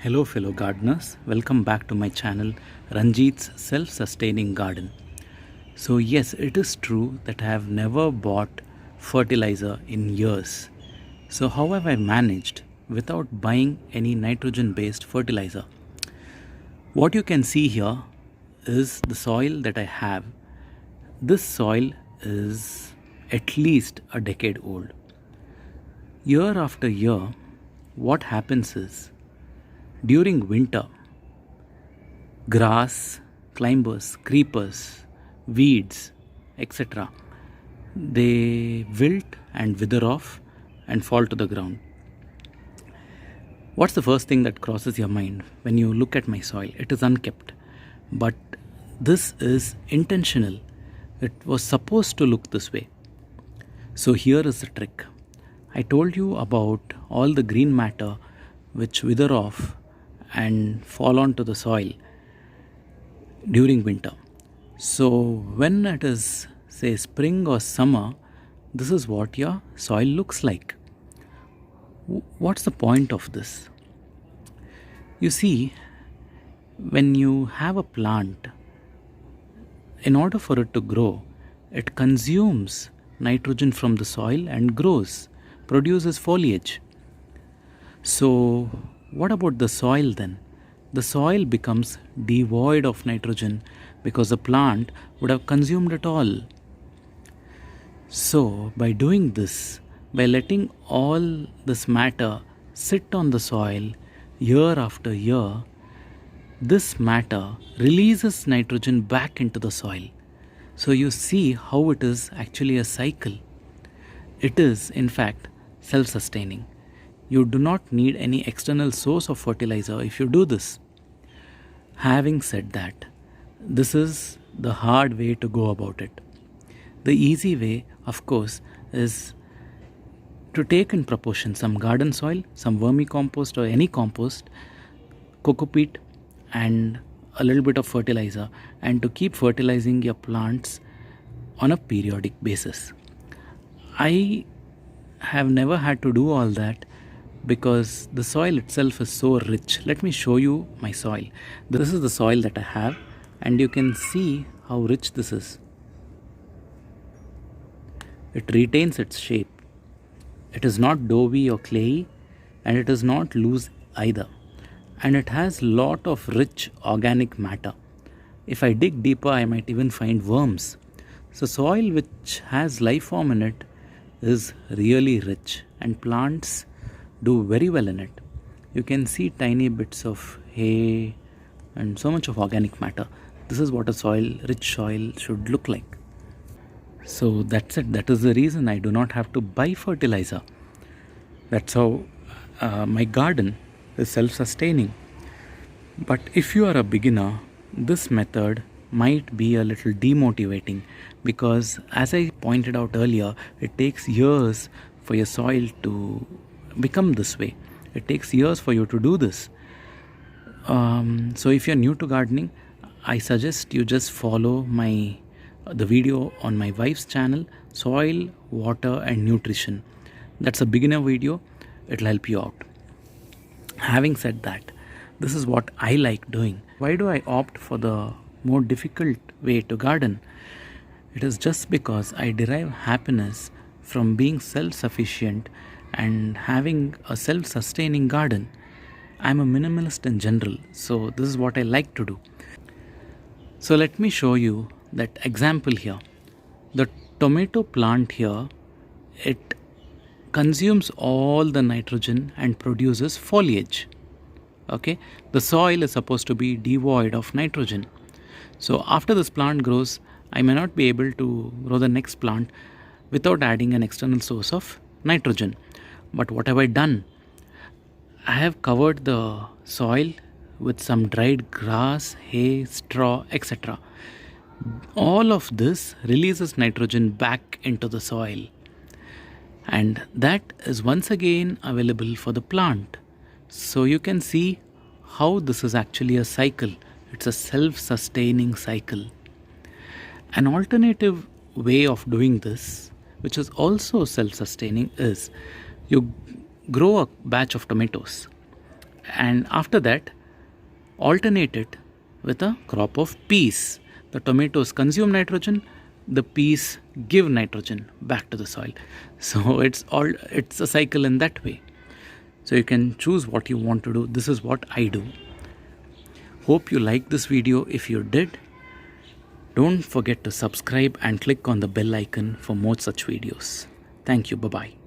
Hello fellow gardeners, welcome back to my channel Ranjit's Self-Sustaining Garden. So yes, it is true that I have never bought fertilizer in years. So how have I managed without buying any nitrogen based fertilizer? What you can see here is the soil that I have. This soil is at least a decade old. Year after year, what happens is during winter, grass, climbers, creepers, weeds, etc., they wilt and wither off and fall to the ground. What's the first thing that crosses your mind when you look at my soil? It is unkept, but this is intentional. It was supposed to look this way. So here is the trick. I told you about all the green matter which wither off and fall onto the soil during winter. So when it is, say, spring or summer, this is what your soil looks like. What's the point of this? You see, when you have a plant, in order for it to grow, it consumes nitrogen from the soil and grows, produces foliage. So what about the soil then? The soil becomes devoid of nitrogen because the plant would have consumed it all. So by doing this, by letting all this matter sit on the soil year after year, this matter releases nitrogen back into the soil. So you see how it is actually a cycle. It is in fact self-sustaining. You do not need any external source of fertilizer if you do this. Having said that, this is the hard way to go about it. The easy way, of course, is to take in proportion some garden soil, some vermicompost or any compost, coco peat and a little bit of fertilizer, and to keep fertilizing your plants on a periodic basis. I have never had to do all that because the soil itself is so rich. Let me show you my soil. This is the soil that I have, and you can see how rich this is. It retains its shape. It is not doughy or clayey, and it is not loose either. And it has lot of rich organic matter. If I dig deeper, I might even find worms. So soil which has life form in it is really rich, and plants do very well in it. You can see tiny bits of hay and so much of organic matter. This is what a rich soil should look like. So that's it. That is the reason I do not have to buy fertilizer. That's how my garden is self-sustaining. But if you are a beginner, this method might be a little demotivating because, as I pointed out earlier, it takes years for your soil to become this way. It takes years for you to do this. So if you're new to gardening, I suggest you just follow the video on my wife's channel, Soil, Water and Nutrition. That's a beginner video. It'll help you out. Having said that, this is what I like doing. Why do I opt for the more difficult way to garden? It is just because I derive happiness from being self-sufficient and having a self-sustaining garden. I'm a minimalist in general, so this is what I like to do. So let me show you that example here. The tomato plant here, it consumes all the nitrogen and produces foliage. Okay, the soil is supposed to be devoid of nitrogen. So after this plant grows, I may not be able to grow the next plant without adding an external source of nitrogen. But what have I done? I have covered the soil with some dried grass, hay, straw, etc. All of this releases nitrogen back into the soil, and that is once again available for the plant. So you can see how this is actually a cycle. It's a self-sustaining cycle. An alternative way of doing this, which is also self-sustaining, is you grow a batch of tomatoes and after that alternate it with a crop of peas. The tomatoes consume nitrogen, the peas give nitrogen back to the soil. So it's a cycle in that way. So you can choose what you want to do. This is what I do. Hope you liked this video. If you did, don't forget to subscribe and click on the bell icon for more such videos. Thank you. Bye bye.